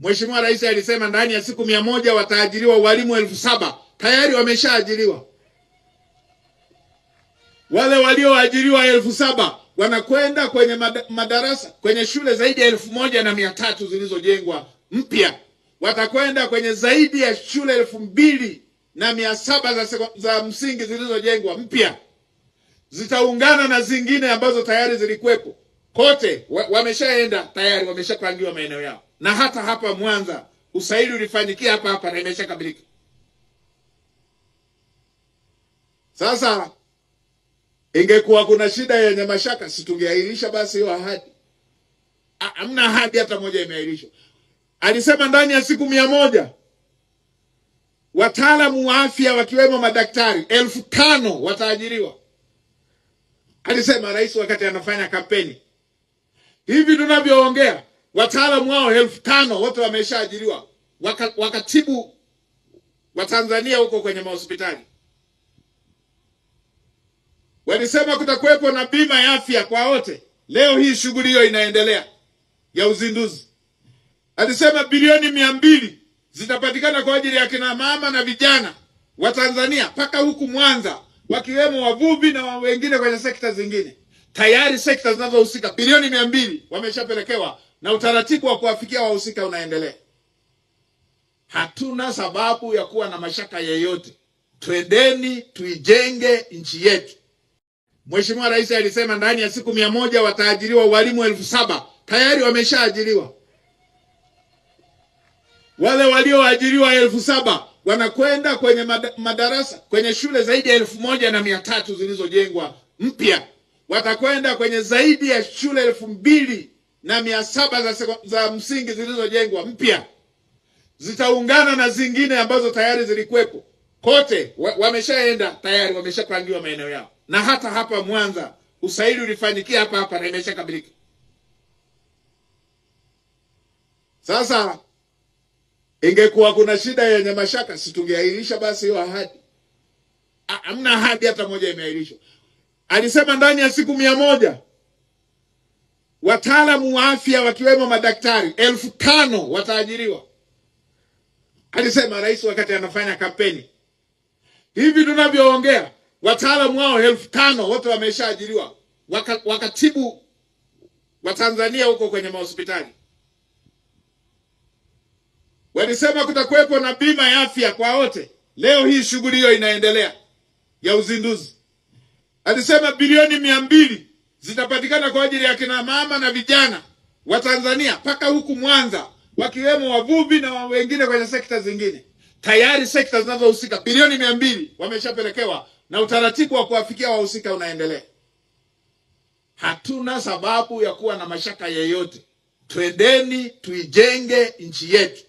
Mheshimiwa Rais alisema ndani ya siku 100 wataajiriwa walimu 7,000. Tayari wameshaajiriwa. Wale walioajiriwa 7,000 wanakwenda kwenye madarasa kwenye shule zaidi ya 1,300 zilizojengwa mpya. Watakwenda kwenye zaidi ya shule 2,700 za msingi zilizojengwa mpya. Zitaungana na zingine ambazo tayari zilikuwepo. Kote wameshaenda tayari, wameshapangiwa maeneo yao. Na hata hapa Mwanza usaili ulifanyikia hapa na imeshakamilika. Sasa ingekuwa kuna shida yenye mashaka, si tungeahirisha basi hiyo ahadi? Hamna ahadi hata moja imeahirishwa. Alisema ndani ya siku 100 wataalamu wa afya wakiwemo madaktari 5,000 wataajiriwa. Alisema rais wakati anafanya kampeni. Hivi tunavyoongea wataalamu wao 5,000 wote wameshaajiriwa, wakatibu wa Tanzania huko kwenye mahospitali. Walisema kutakuwepo na bima ya afya kwa wote. Leo hii shughuli hiyo inaendelea ya uzinduzi. Alisema bilioni 200 zitapatikana kwa ajili ya kina mama na vijana wa Tanzania mpaka huku Mwanza, wakiwemo wavuvi na wengine kwenye sekta zingine. Tayari sekta zinazohusika bilioni 200 wameshapelekewa na utaratibu wa kuwafikia wahusika unaendelea. Hatuna sababu ya kuwa na mashaka yeyote. Twendeni tuijenge nchi yetu. Mheshimiwa Rais alisema ndani ya siku 100 wataajiriwa walimu 7,000. Tayari wameshaajiriwa. Wale walioajiriwa 7,000 wanakwenda kwenye madarasa kwenye shule zaidi ya 1,300 zilizojengwa mpya. Watakwenda kwenye zaidi ya shule 2,700 za msingi zilizojengwa mpya. Zitaungana na zingine ambazo tayari zilikuwepo. Kote wameshaenda tayari, wameshapangiwa maeneo yao. Na hata hapa Mwanza usaili ulifanyikia hapa na imeshakamilika. Sasa ingekuwa kuna shida yenye mashaka, si tungeahirisha basi hiyo ahadi? Hamna ahadi hata moja imeahirishwa. Alisema ndani ya siku 100 wataalamu wa afya wakiwemo madaktari 5,000 wataajiriwa. Alisema rais wakati anafanya kampeni. Hivi tunavyoongea wataalamu wao 5,000 wote wameshaajiriwa, wakatibu wa Tanzania huko kwenye mahospitali. Walisema kutakuwepo na bima ya afya kwa wote. Leo hii shughuli hiyo inaendelea ya uzinduzi. Alisema bilioni 200 zitapatikana kwa ajili ya kina mama na vijana wa Tanzania mpaka huku Mwanza, wakiwemo wavuvi na wengine kwenye sekta zingine. Tayari sekta zinazohusika bilioni 200 wameshapelekewa na utaratibu wa kuwafikia wahusika unaendelea. Hatuna sababu ya kuwa na mashaka yeyote. Twendeni tuijenge nchi yetu.